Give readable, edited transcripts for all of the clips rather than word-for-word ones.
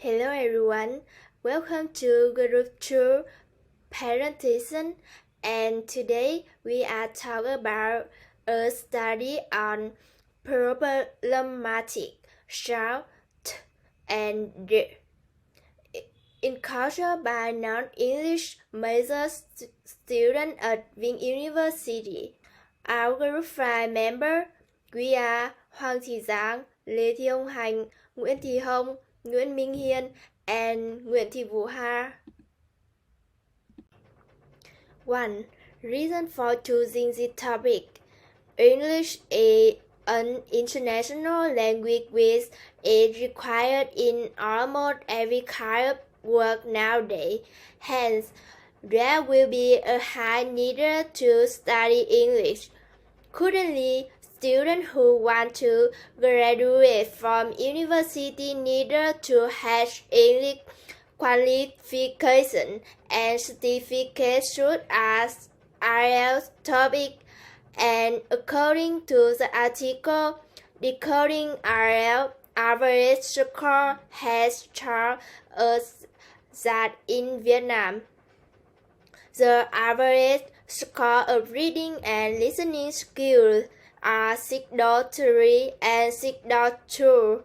Hello everyone, welcome to Group 2 Presentation, and today we are talking about a study on problematic sound and encountered by non-English major students at Vinh University. Our group 5 members, we are Hoàng Thị Giang, Lê Thị Hồng Hạnh, Nguyễn Thị Hồng, Nguyễn Minh Hiền, and Nguyễn Thị Vũ Hà. 1. Reason for choosing this topic. English is an international language which is required in almost every kind of work nowadays. Hence, there will be a high need to study English. Currently, students who want to graduate from university need to have English qualification and certificates such as IELTS, TOEIC, and according to the article, Decoding IELTS average score has shown us that in Vietnam, the average score of reading and listening skills are 6.3 and 6.2,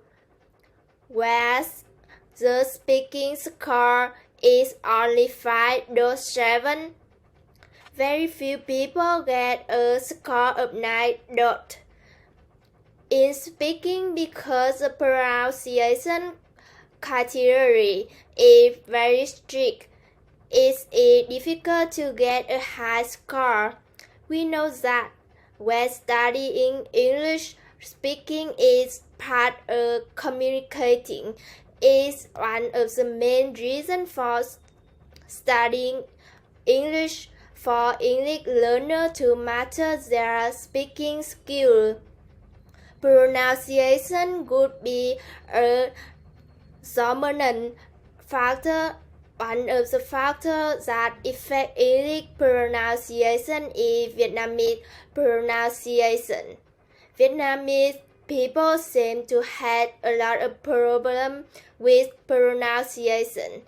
whereas the speaking score is only 5.7. Very few people get a score of 9. In speaking, because the pronunciation criteria is very strict, it is difficult to get a high score. We know that when studying English, speaking is part of communicating. Is one of the main reasons for studying English for English learners to master their speaking skill. Pronunciation would be a dominant factor. One of the factors that affect English pronunciation is Vietnamese pronunciation. Vietnamese people seem to have a lot of problems with pronunciation.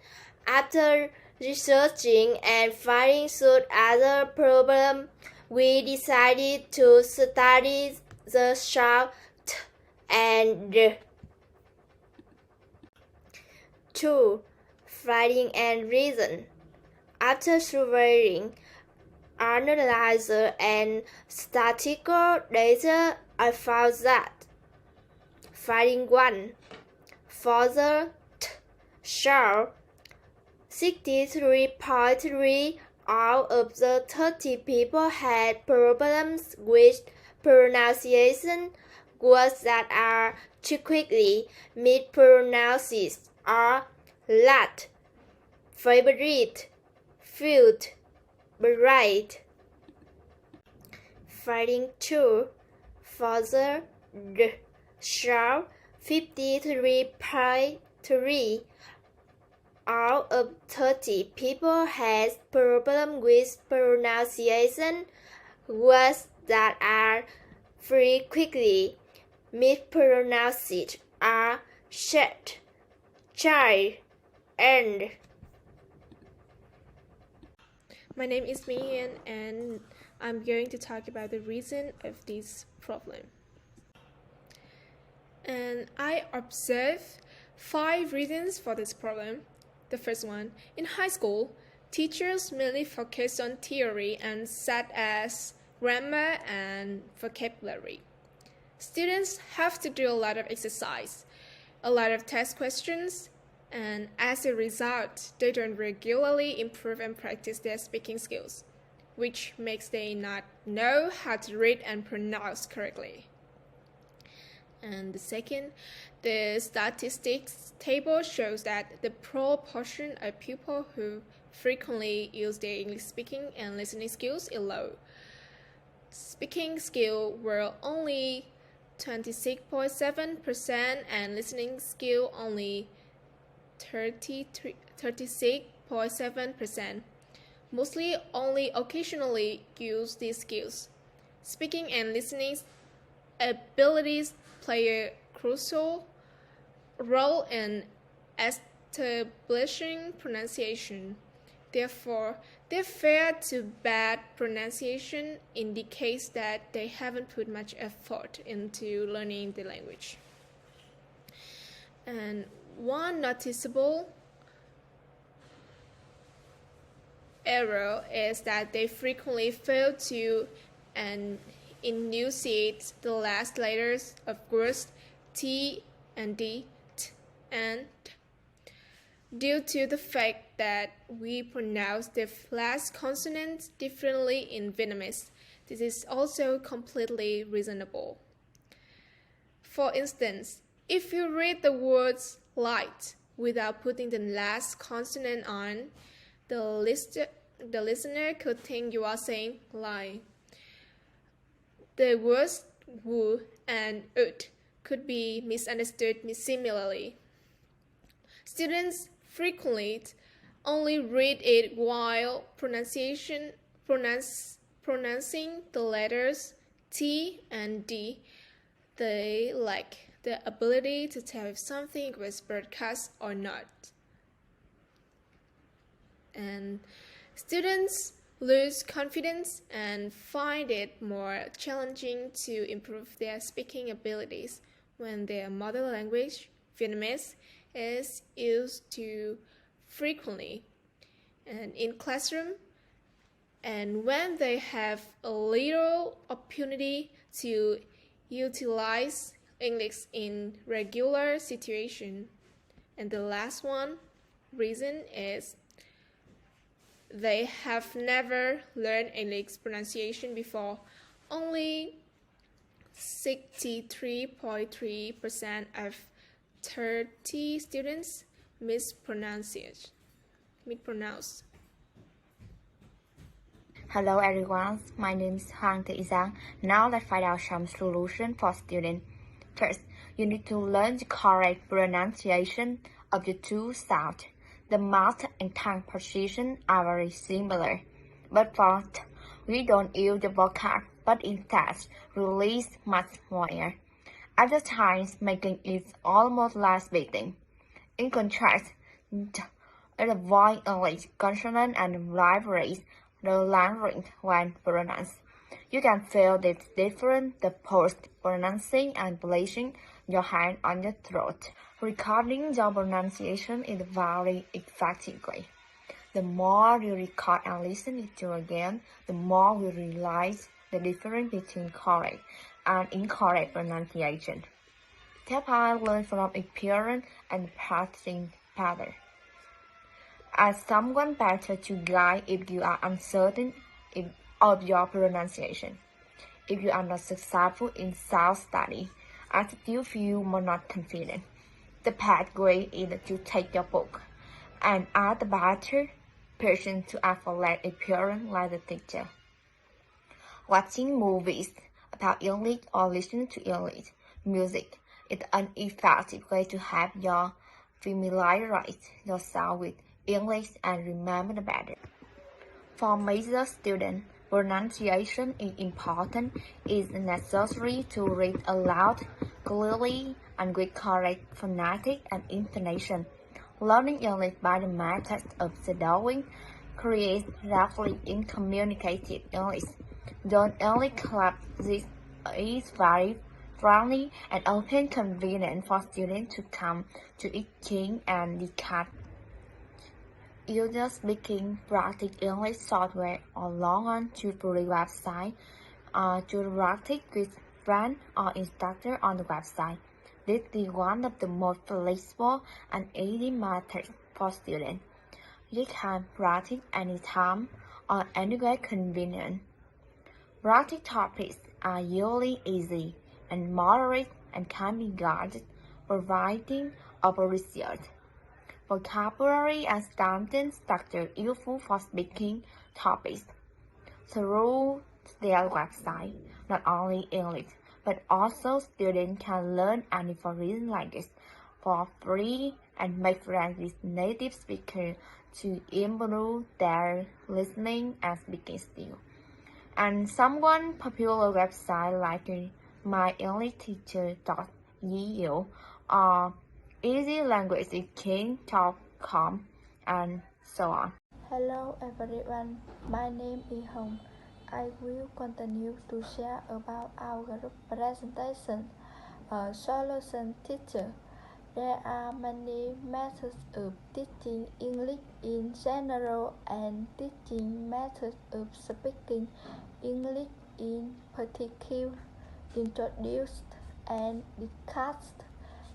After researching and finding such other problems, we decided to study the sound t and d. 2. Finding and reason. After surveying, analyzer and statistical data, I found that finding 1. For the t sound, 63.3 out of the 30 people had problems with pronunciation. Words that are too quickly mispronounced are lat, favorite, field, bright. Finding 2. For the d sound, 53.3 out of 30 people has problem with pronunciation. Words that are frequently mispronounced are shed, child, and. My name is Mian, and I'm going to talk about the reason of this problem. And I observe 5 reasons for this problem. The first one, in high school, teachers mainly focus on theory and such as grammar and vocabulary. Students have to do a lot of exercise, a lot of test questions, and as a result, they don't regularly improve and practice their speaking skills, which makes them not know how to read and pronounce correctly. And the second, the statistics table shows that the proportion of people who frequently use their English speaking and listening skills is low. Speaking skill were only 26.7% and listening skill only 36.7%. Mostly only occasionally use these skills. Speaking and listening abilities play a crucial role in establishing pronunciation. Therefore, their fair to bad pronunciation indicates that they haven't put much effort into learning the language. And one noticeable error is that they frequently fail to enunciate the last letters of words T and D, T and T, due to the fact that we pronounce the last consonants differently in Vietnamese. This is also completely reasonable. For instance, if you read the words light without putting the last consonant on, the listener could think you are saying lie. The words wu and ut could be misunderstood similarly. Students frequently only read it while pronouncing the letters T and D. They lack the ability to tell if something was broadcast or not. And students lose confidence and find it more challenging to improve their speaking abilities when their mother language, Vietnamese, is used too frequently and in classroom, and when they have a little opportunity to utilize English in regular situation. And the last reason is they have never learned English pronunciation before. Only 63.3% of 30 students mispronounce. Hello everyone, my name is Hoàng Thị Giang. Now let's find out some solution for students. First, you need to learn the correct pronunciation of the two sounds. The mouth and tongue position are very similar, but first, we don't use the vocal, but instead release much more air, at the times making it almost like speaking. In contrast, avoid English consonant and vibrates the larynx when pronounced. You can feel the difference the post-pronouncing and placing your hand on your throat. Recording your pronunciation is very effectively. The more you record and listen it to again, the more you realize the difference between correct and incorrect pronunciation. Step 5. Learn from experience and practicing pattern. Ask someone better to guide if you are uncertain of your pronunciation. If you are not successful in self-study, and still feel more not confident, the pathway is to take your book and ask the better person to act for less experience like the teacher. Watching movies about English or listening to English music is an effective way to have you familiarize yourself with English and remember better. For major students, pronunciation is important. It is necessary to read aloud clearly and with correct phonetic and intonation. Learning English by the method of shadowing creates rapidly in communicated English. Don't only club this is very friendly and often convenient for students to come to teaching and discuss. User speaking practice English software or log on to the website to practice with friends or instructor on the website. This is one of the most flexible and easy methods for students. You can practice anytime or anywhere convenient. Practice topics are usually easy and moderate and can be guided, providing over research. Vocabulary and sentence structure useful for speaking topics through their website. Not only English, but also students can learn any foreign language for free and make friends with native speakers to improve their listening and speaking skills. And some popular websites like myenglishteacher.eu or Easy Language Exchange calm, and so on. Hello everyone, my name is Hồng. I will continue to share about our group presentation, a solution teacher. There are many methods of teaching English in general and teaching methods of speaking English in particular, introduced and discussed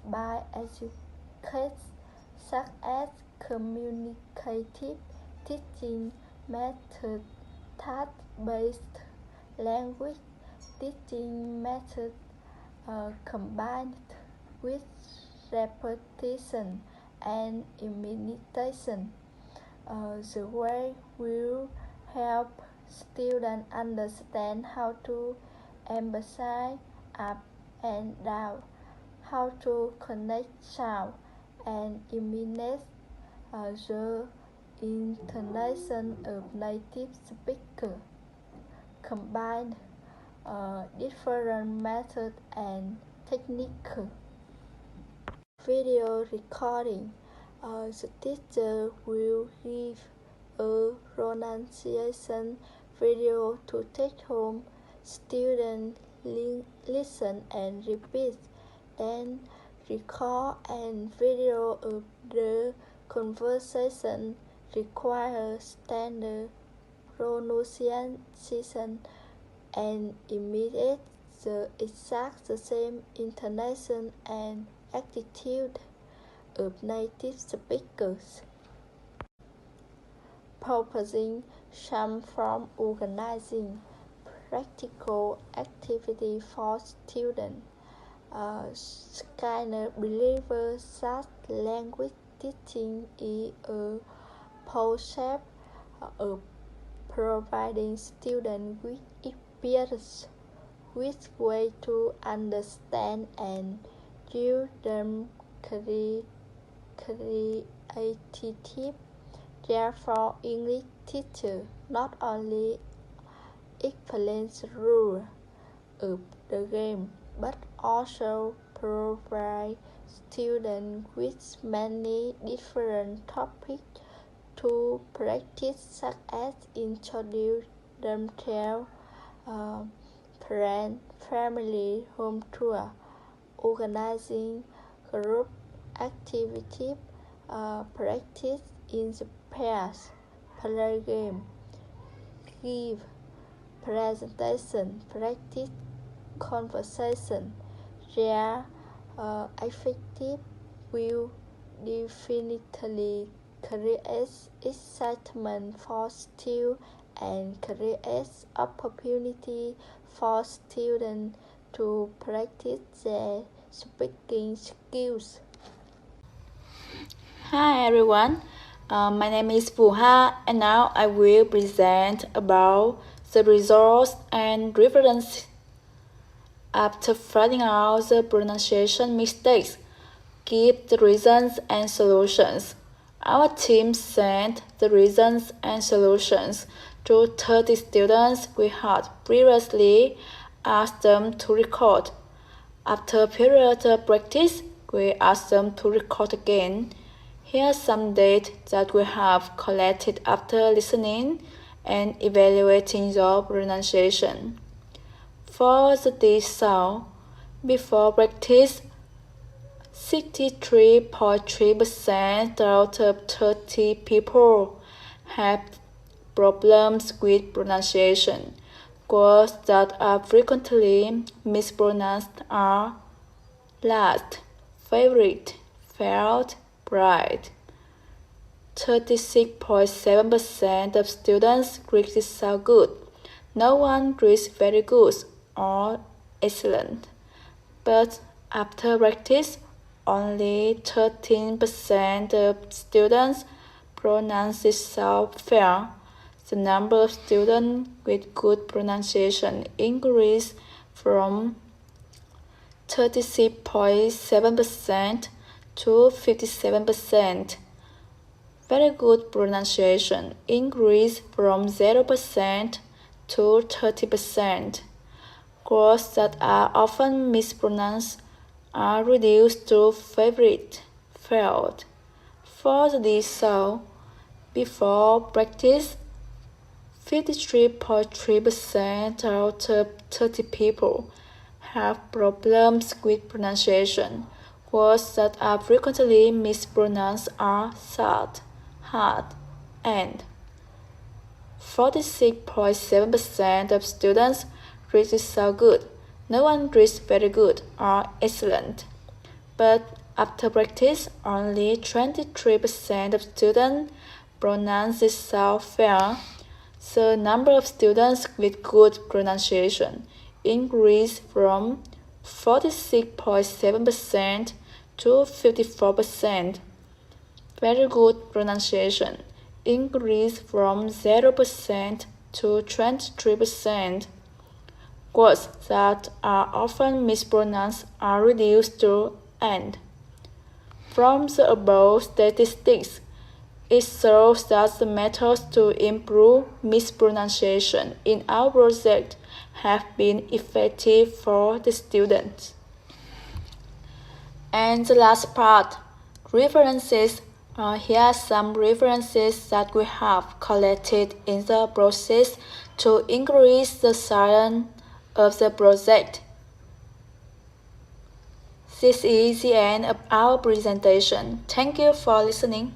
by educators such as communicative teaching method, task-based language teaching method combined with repetition and imitation. The way will help students understand how to emphasize up and down, how to connect sound and imitate the intonation of native speaker, combine different methods and techniques. Video recording. The teacher will give a pronunciation video to take home. Students listen and repeat, then record and video of the conversation require standard pronunciation and imitate the exact same intonation and attitude of native speakers. Proposing some from organizing practical activity for students. Skinner believes that language teaching is a process of providing students with experience, with way to understand and use them creatively. Therefore, English teachers not only explain the rules of the game, but also provide students with many different topics to practice, such as introduce themselves, plan family home tour, organizing group activities, practice in the pairs, play game, give presentation, practice conversation. Their effective will definitely create excitement for students and create opportunity for students to practice their speaking skills. Hi everyone, my name is Vũ Ha, and now I will present about the results and references. After finding out the pronunciation mistakes, give the reasons and solutions. Our team sent the reasons and solutions to 30 students we had previously asked them to record. After a period of practice, we asked them to record again. Here are some data that we have collected after listening and evaluating your pronunciation. For the D sound, before practice, 63.3% out of 30 people have problems with pronunciation. Words that are frequently mispronounced are last, favorite, felt, bright. 36.7% of students read this sound good. No one reads very good or excellent. But after practice, only 13% of students pronounce this sound fair. The number of students with good pronunciation increased from 36.7% to 57%. Very good pronunciation increased from 0% to 30%. Words that are often mispronounced are reduced to favorite, felt, For the result, before practice, 53.3% out of 30 people have problems with pronunciation. Words that are frequently mispronounced are sad, hard, and 46.7% of students read so good. No one reads very good or excellent. But after practice, only 23% of students pronounce it so fair. The number of students with good pronunciation increased from 46.7% to 54%. Very good pronunciation increased from 0% to 23%. Words that are often mispronounced are reduced to "and". From the above statistics, it shows that the methods to improve mispronunciation in our project have been effective for the students. And the last part, references. Here are some references that we have collected in the process to increase the science of the project. This is the end of our presentation. Thank you for listening.